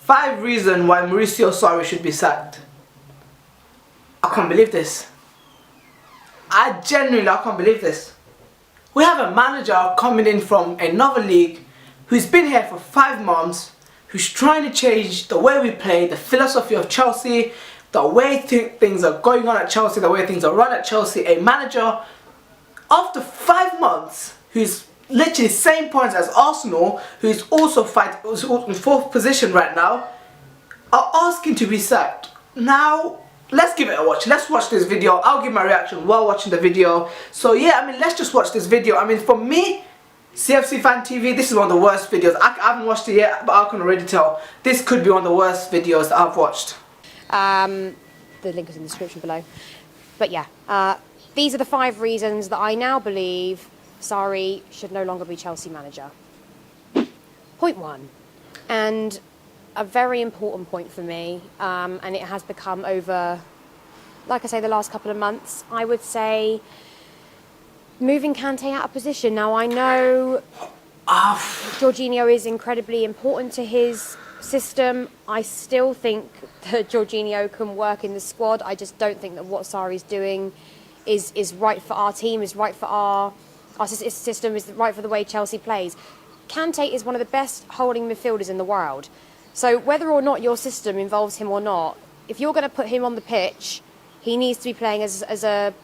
5 reasons why Mauricio Sarri should be sacked. I can't believe this. I can't believe this. We have a manager coming in from another league who's been here for 5 months, who's trying to change the way we play, the philosophy of Chelsea, the way things are going on at Chelsea, the way things are run at Chelsea. A manager, after 5 months, who's literally same points as Arsenal, who's also in 4th position right now, are asking to be sacked. Now, let's give it a watch. Let's watch this video. I'll give my reaction while watching the video. So yeah, I mean, let's just watch this video. I mean, for me, CFC Fan TV, this is one of the worst videos. I haven't watched it yet, but I can already tell. This could be one of the worst videos that I've watched. The link is in the description below. But yeah, these are the 5 reasons that I now believe Sarri should no longer be Chelsea manager. Point 1, and a very important point for me, and it has become over, like I say, the last couple of months, I would say moving Kante out of position. Now I know Jorginho is incredibly important to his system. I still think that Jorginho can work in the squad. I just don't think that what Sarri's doing is right for our team, is right for our system, is right for the way Chelsea plays. Kante is one of the best holding midfielders in the world. So whether or not your system involves him or not, if you're going to put him on the pitch, he needs to be playing as a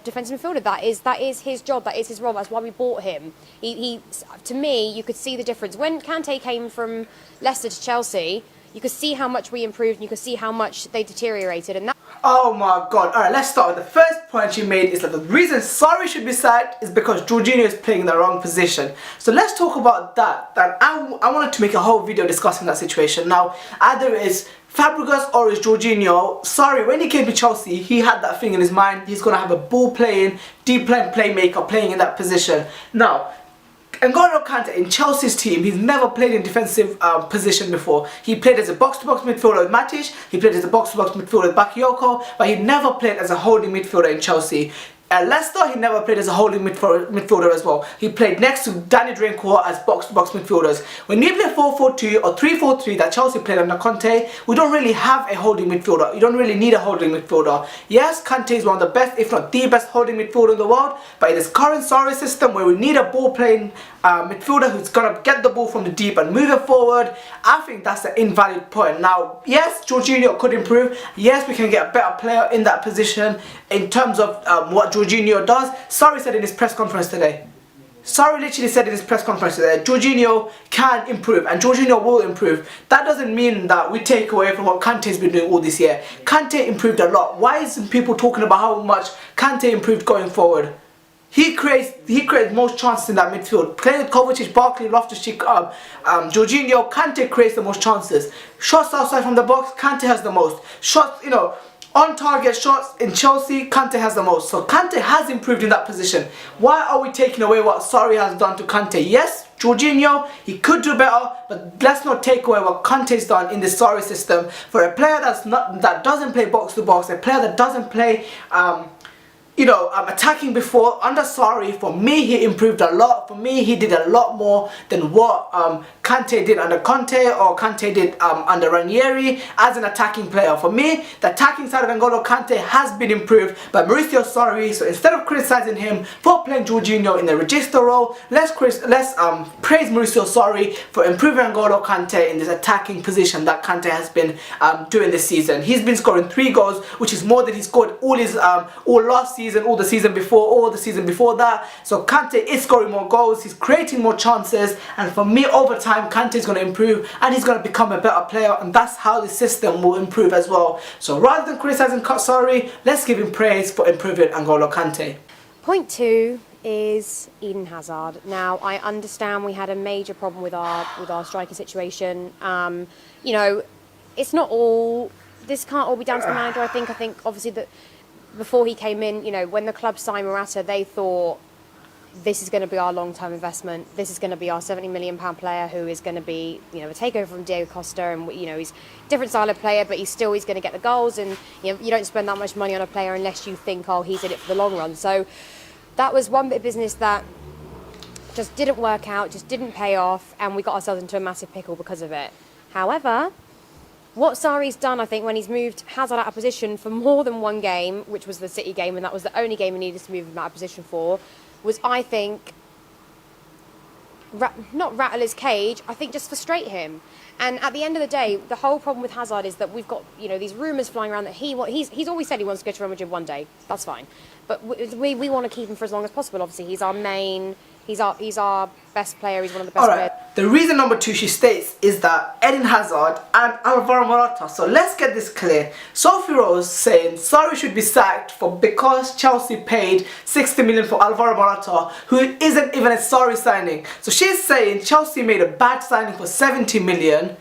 defensive midfielder. That is his job. That is his role. That's why we bought him. To me, you could see the difference when Kante came from Leicester to Chelsea. You could see how much we improved, and you could see how much they deteriorated. And that. Oh my God! All right, let's start with the first point you made. Is that the reason Sarri should be sacked is because Jorginho is playing in the wrong position. So let's talk about that. I wanted to make a whole video discussing that situation. Now, either it's Fabregas or it's Jorginho. Sarri, when he came to Chelsea, he had that thing in his mind. He's gonna have a ball playing, deep playing playmaker playing in that position. Now, N'Golo Kante in Chelsea's team, he's never played in defensive position before. He played as a box-to-box midfielder with Matic, he played as a box-to-box midfielder with Bakayoko, but he never played as a holding midfielder in Chelsea. At Leicester, he never played as a holding midfielder as well. He played next to Danny Drinkwater as box-to-box midfielders. When you play 4-4-2 or 3-4-3 that Chelsea played under Conte, we don't really have a holding midfielder. You don't really need a holding midfielder. Yes, Kante is one of the best, if not the best holding midfielder in the world, but in this current Sarri system where we need a ball-playing midfielder who's going to get the ball from the deep and move it forward, I think that's an invalid point. Now, yes, Jorginho could improve. Yes, we can get a better player in that position in terms of what Jorginho does. Sarri said in his press conference today. Sarri literally said in his press conference today, Jorginho can improve and Jorginho will improve. That doesn't mean that we take away from what Kante's been doing all this year. Kante improved a lot. Why isn't people talking about how much Kante improved going forward? He creates most chances in that midfield. Playing with Kovacic, Barkley, Loftus-Cheek, Jorginho, Kante creates the most chances. Shots outside from the box, Kante has the most. Shots, on target shots in Chelsea, Kante has the most. So Kante has improved in that position. Why are we taking away what Sarri has done to Kante? Yes, Jorginho, he could do better, but let's not take away what Kante's done in the Sarri system. For a player that doesn't play box to box, a player that doesn't play attacking before, under Sarri, for me, he improved a lot. For me, he did a lot more than what Kante did under Conte or Kante did under Ranieri as an attacking player. For me, the attacking side of N'Golo Kante has been improved by Mauricio Sarri. So instead of criticizing him for playing Jorginho in the register role, let's praise Mauricio Sarri for improving N'Golo Kante in this attacking position that Kante has been doing this season. He's been scoring 3 goals, which is more than he scored all last season, all the season before that. So Kante is scoring more goals, he's creating more chances, and for me, over time, Kante is going to improve and he's going to become a better player, and that's how the system will improve as well. So rather than criticizing Sarri, let's give him praise for improving N'Golo Kante. Point 2 is Eden Hazard. Now, I understand we had a major problem with our striker situation. It's not all. This can't all be down to the manager. I think obviously that before he came in, when the club signed Morata, they thought this is going to be our long-term investment. This is going to be our £70 million player who is going to be, a takeover from Diego Costa, and he's a different style of player, but he's going to get the goals. And you don't spend that much money on a player unless you think, oh, he's in it for the long run. So that was one bit of business that just didn't work out, just didn't pay off, and we got ourselves into a massive pickle because of it. However, What Sarri's done, I think, when he's moved Hazard out of position for more than one game, which was the City game, and that was the only game he needed to move him out of position for, was, I think, not rattle his cage, I think just frustrate him. And at the end of the day, the whole problem with Hazard is that we've got, these rumours flying around that he's always said he wants to go to Real Madrid one day. That's fine. But we want to keep him for as long as possible. Obviously, he's our main... He's our best player. He's one of the best players. The reason number 2 she states is that Eden Hazard and Alvaro Morata. So let's get this clear. Sophie Rose saying Sarri should be sacked because Chelsea paid 60 million for Alvaro Morata, who isn't even a Sarri signing. So she's saying Chelsea made a bad signing for 70 million.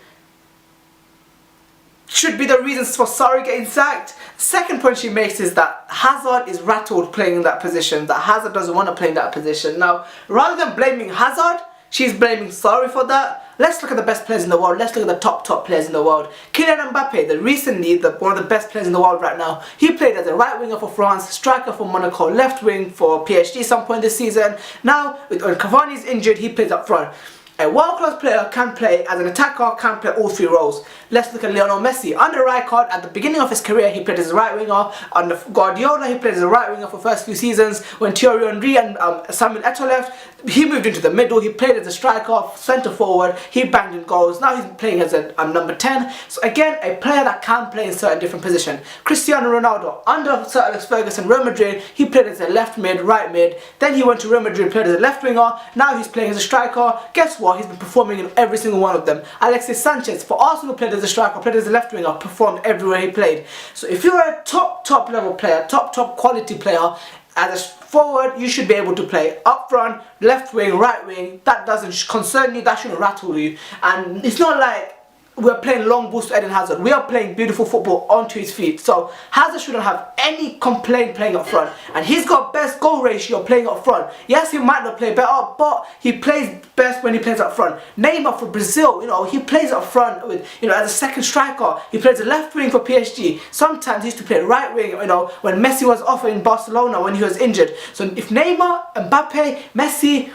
Should be the reasons for Sarri getting sacked. Second point she makes is that Hazard is rattled playing in that position, that Hazard doesn't want to play in that position. Now, rather than blaming Hazard, she's blaming Sarri for that. Let's look at the best players in the world. Let's look at the top players in the world. Kylian Mbappe, one of the best players in the world right now. He played as a right winger for France, striker for Monaco, left wing for PSG some point this season. Now, when Cavani is injured, he plays up front. A world-class player can play as an attacker, can play all 3 roles. Let's look at Lionel Messi. Under Rijkaard, at the beginning of his career, he played as a right winger. Under Guardiola, he played as a right winger for the first few seasons. When Thierry Henry and Samuel Eto'o left, he moved into the middle. He played as a striker, centre forward. He banged in goals. Now he's playing as a number 10. So again, a player that can play in certain different positions. Cristiano Ronaldo, under Sir Alex Ferguson, Real Madrid, he played as a left mid, right mid. Then he went to Real Madrid, played as a left winger. Now he's playing as a striker. Guess what? He's been performing in every single one of them. Alexis Sanchez, for Arsenal, played as a striker, played as a left winger, performed everywhere he played. So if you're a top level player, top quality player, as a forward, you should be able to play up front, left wing, right wing. That doesn't concern you, that shouldn't rattle you. And it's not like we're playing long balls to Eden Hazard. We are playing beautiful football onto his feet. So Hazard shouldn't have any complaint playing up front. And he's got best goal ratio playing up front. Yes, he might not play better, but he plays best when he plays up front. Neymar for Brazil, he plays up front with, as a second striker. He plays the left wing for PSG. Sometimes he used to play right wing, when Messi was off in Barcelona when he was injured. So if Neymar, Mbappe, Messi,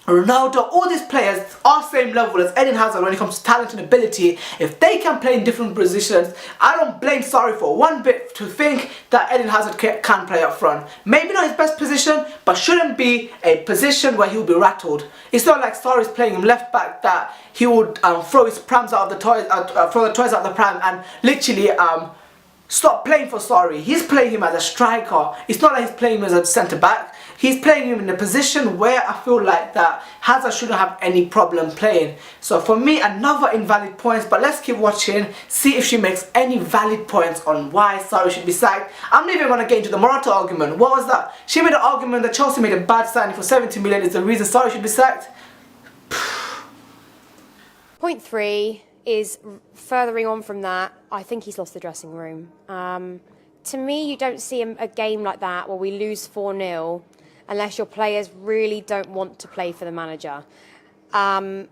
Ronaldo, all these players are same level as Eden Hazard when it comes to talent and ability. If they can play in different positions, I don't blame Sarri for one bit to think that Eden Hazard can play up front. Maybe not his best position, but shouldn't be a position where he'll be rattled. It's not like Sarri's playing him left back that he would throw his prams out of the toys, throw the toys out of the pram and literally stop playing for Sarri. He's playing him as a striker. It's not like he's playing him as a centre back. He's playing him in a position where I feel like that Hazard shouldn't have any problem playing. So for me, another invalid point, but let's keep watching, see if she makes any valid points on why Sarri should be sacked. I'm not even going to get into the Morata argument. What was that? She made an argument that Chelsea made a bad signing for 70 million is the reason Sarri should be sacked. Point 3 is furthering on from that. I think he's lost the dressing room. To me, you don't see a game like that where we lose 4-0 unless your players really don't want to play for the manager. I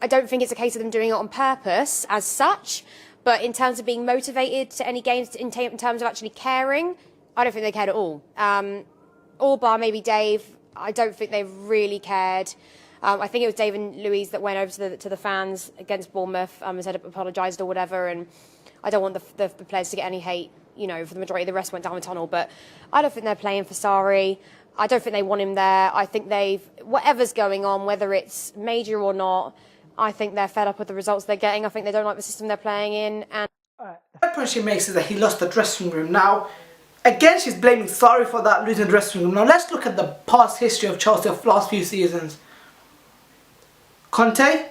don't think it's a case of them doing it on purpose as such, but in terms of being motivated to any games, in terms of actually caring, I don't think they cared at all. All bar maybe Dave, I don't think they really cared. I think it was Dave and Louise that went over to the fans against Bournemouth and said apologised or whatever, and I don't want the players to get any hate, for the majority of the rest went down the tunnel, but I don't think they're playing for Sarri. I don't think they want him there. I think whatever's going on, whether it's major or not, I think they're fed up with the results they're getting. I think they don't like the system they're playing in. And the point she makes is that he lost the dressing room. Now, again, she's blaming Sarri for that, losing the dressing room. Now, let's look at the past history of Chelsea of the last few seasons. Conte,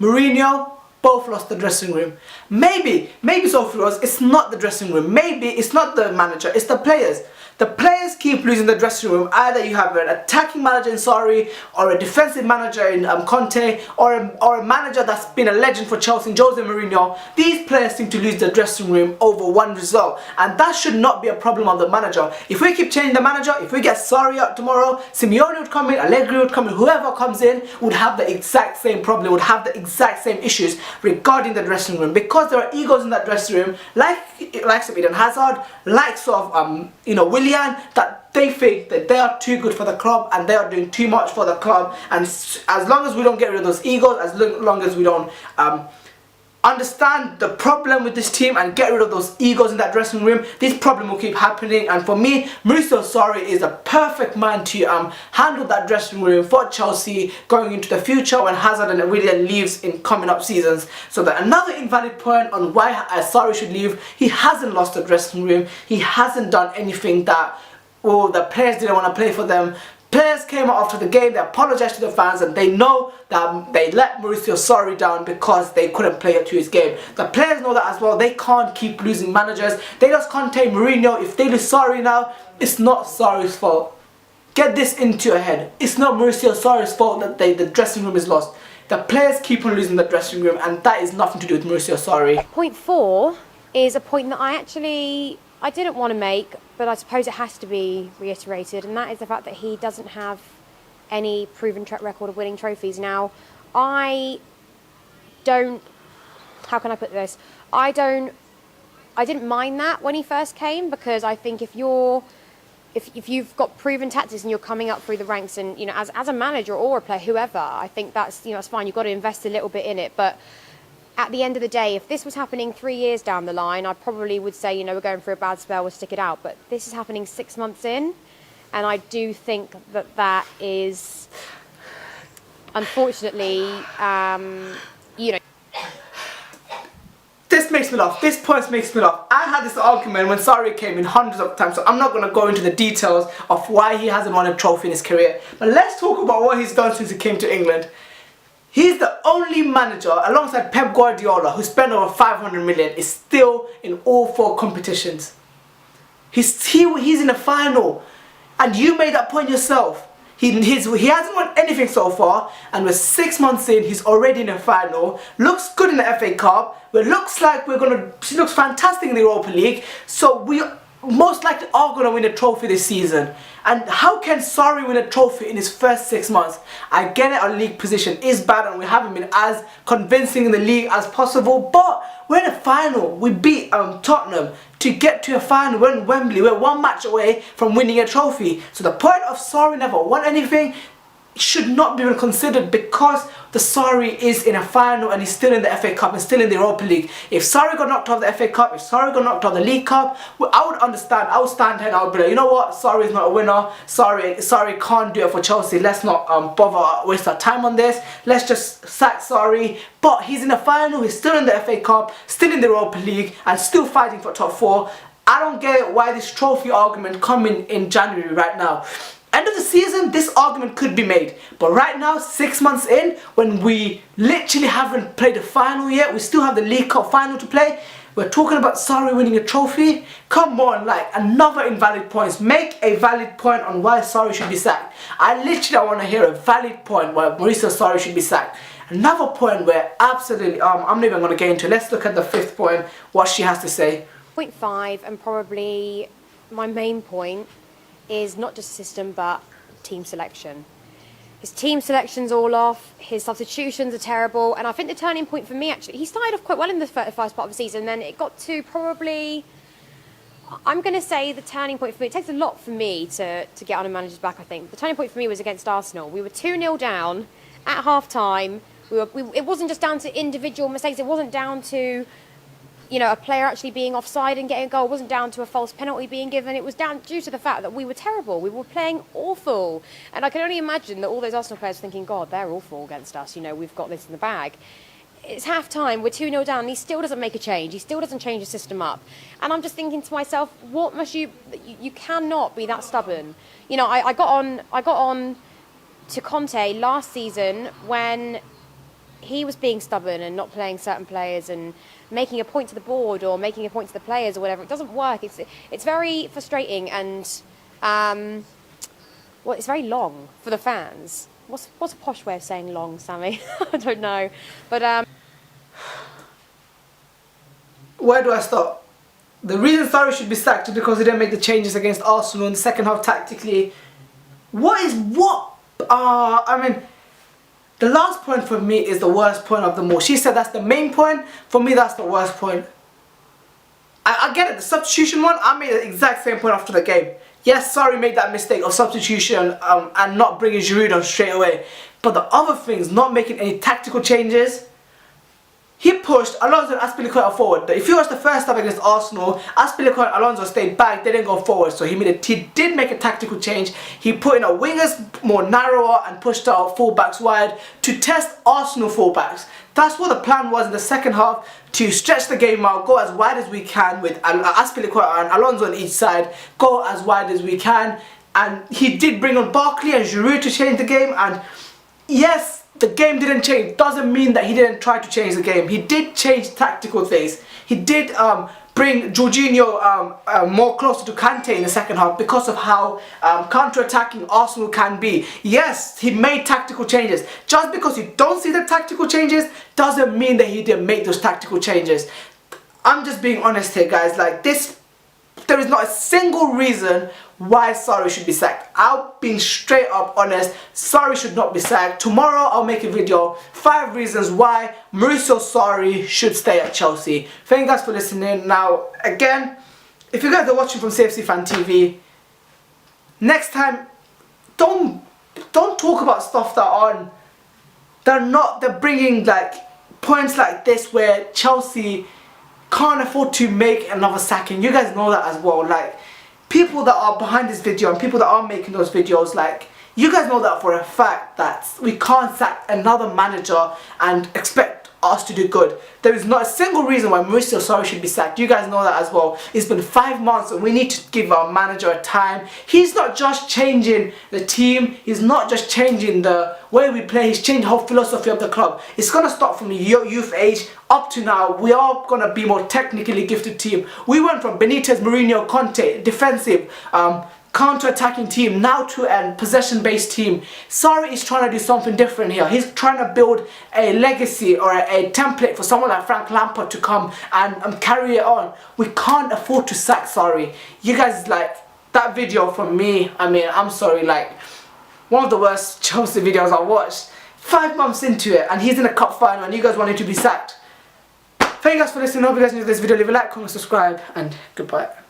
Mourinho, both lost the dressing room. Maybe Sophie Rose, it's not the dressing room. Maybe it's not the manager, it's the players. The players keep losing the dressing room. Either you have an attacking manager in Sarri, or a defensive manager in Conte, or a manager that's been a legend for Chelsea, Jose Mourinho. These players seem to lose the dressing room over one result, and that should not be a problem of the manager. If we keep changing the manager, if we get Sarri out tomorrow, Simeone would come in, Allegri would come in, whoever comes in would have the exact same problem, would have the exact same issues regarding the dressing room, because there are egos in that dressing room, like Eden Hazard, like sort of Willian, that they think that they are too good for the club and they are doing too much for the club, and as long as we don't get rid of those egos, as long as we don't understand the problem with this team and get rid of those egos in that dressing room, this problem will keep happening. And for me, Mauricio Sarri is a perfect man to handle that dressing room for Chelsea going into the future when Hazard and Willian leaves in coming up seasons. So that another invalid point on why Sarri should leave, he hasn't lost the dressing room, he hasn't done anything that the players didn't want to play for them. Players came out after the game, they apologized to the fans, and they know that they let Mauricio Sarri down because they couldn't play up to his game. The players know that as well. They can't keep losing managers. They just can't take Mourinho. If they lose Sarri now, it's not Sarri's fault. Get this into your head. It's not Mauricio Sarri's fault that the dressing room is lost. The players keep on losing the dressing room, and that is nothing to do with Mauricio Sarri. Point 4 is a point that I didn't want to make, but I suppose it has to be reiterated, and that is the fact that he doesn't have any proven track record of winning trophies. Now, how can I put this? I didn't mind that when he first came, because I think if you've got proven tactics and you're coming up through the ranks, and as a manager or a player, whoever, I think that's that's fine. You've got to invest a little bit in it, but at the end of the day, if this was happening 3 years down the line, I probably would say, we're going through a bad spell, we'll stick it out. But this is happening 6 months in, and I do think that is, unfortunately, This makes me laugh. This point makes me laugh. I had this argument when Sarri came in hundreds of times, so I'm not going to go into the details of why he hasn't won a trophy in his career. But let's talk about what he's done since he came to England. He's the only manager, alongside Pep Guardiola, who spent over 500 million, is still in all 4 competitions. He's in the final. And you made that point yourself. He hasn't won anything so far, and we're 6 months in, he's already in the final. Looks good in the FA Cup, but looks like he looks fantastic in the Europa League. So we most likely are going to win a trophy this season. And how can Sarri win a trophy in his first 6 months? I get it, our league position is bad and we haven't been as convincing in the league as possible, but we're in a final. We beat Tottenham to get to a final. We're in Wembley. We're 1 match away from winning a trophy. So the point of Sarri never won anything should not be even considered, because the Sarri is in a final and he's still in the FA Cup and still in the Europa League. If Sarri got knocked off the FA Cup, if Sarri got knocked off the League Cup, well, I would understand. I would stand here and I would be like, you know what, Sarri is not a winner. Sarri can't do it for Chelsea. Let's not bother waste our time on this. Let's just sack Sarri. But he's in the final, he's still in the FA Cup, still in the Europa League, and still fighting for top 4. I don't get why this trophy argument coming in January right now. End of the season, this argument could be made. But right now, 6 months in, when we literally haven't played the final yet, we still have the League Cup final to play, we're talking about Sarri winning a trophy? Come on, like, another invalid point. Make a valid point on why Sarri should be sacked. I literally want to hear a valid point why Mauricio Sarri should be sacked. Another point where absolutely, I'm not even going to get into. Let's look at the 5th point, what she has to say. Point 5, and probably my main point, is not just system but team selection. His team selection's all off, his substitutions are terrible, and I think the turning point for me, actually, he started off quite well in the first part of the season, and then it got to probably, I'm going to say the turning point for me, it takes a lot for me to get on a manager's back, I think. The turning point for me was against Arsenal. We were 2-0 down at half-time. It wasn't just down to individual mistakes, it wasn't down to a player actually being offside and getting a goal. It wasn't down to a false penalty being given. It was down due to the fact that we were terrible. We were playing awful. And I can only imagine that all those Arsenal players were thinking, God, they're awful against us. We've got this in the bag. It's half-time. We're 2-0 down. And he still doesn't make a change. He still doesn't change the system up. And I'm just thinking to myself, what must you cannot be that stubborn. I got on to Conte last season when he was being stubborn and not playing certain players and making a point to the board or making a point to the players or whatever. It doesn't work. It's very frustrating, and it's very long for the fans. What's a posh way of saying long, Sammy? I don't know, but where do I start? The reason Sarri should be sacked is because he didn't make the changes against Arsenal in the second half tactically. The last point for me is the worst point of them all. She said that's the main point. For me, that's the worst point. I get it. The substitution one, I made the exact same point after the game. Yes, Sarri made that mistake of substitution and not bringing Giroud on straight away. But the other things, not making any tactical changes, he pushed Alonso and Azpilicueta forward. If you watch the first half against Arsenal, Azpilicueta and Alonso stayed back, they didn't go forward. So he did make a tactical change. He put in our wingers more narrower and pushed our fullbacks wide to test Arsenal fullbacks. That's what the plan was in the second half, to stretch the game out, go as wide as we can with Azpilicueta and Alonso on each side, go as wide as we can. And he did bring on Barkley and Giroud to change the game, and yes, the game didn't change. Doesn't mean that he didn't try to change the game. He did change tactical things. He did bring Jorginho more closer to Kante in the second half because of how counter-attacking Arsenal can be. Yes, he made tactical changes. Just because you don't see the tactical changes doesn't mean that he didn't make those tactical changes. I'm just being honest here, guys. Like this, there is not a single reason why Sarri should be sacked. I'll be straight up honest. Sarri should not be sacked. Tomorrow I'll make a video 5 reasons why Mauricio Sarri should stay at Chelsea. Thank you guys for listening. Now again, if you guys are watching from CFC Fan TV, next time don't talk about stuff they're bringing like points like this where Chelsea can't afford to make another sacking. You guys know that as well. Like, people that are behind this video and people that are making those videos, like, you guys know that for a fact that we can't sack another manager and expect us to do good. There is not a single reason why Mauricio Sarri should be sacked. You guys know that as well. It's been 5 months and we need to give our manager a time. He's not just changing the team, he's not just changing the way we play, he's changed the whole philosophy of the club. It's going to start from the youth age up to now. We are going to be more technically gifted team. We went from Benitez, Mourinho, Conte, defensive, counter-attacking team, now to a possession-based team. Sarri is trying to do something different here. He's trying to build a legacy or a template for someone like Frank Lampard to come and carry it on. We can't afford to sack Sarri. You guys, like, that video from me, I mean, I'm sorry, like, one of the worst Chelsea videos I watched. 5 months into it and he's in a cup final and you guys want him to be sacked. Thank you guys for listening. I hope you guys enjoyed this video. Leave a like, comment, subscribe, and goodbye.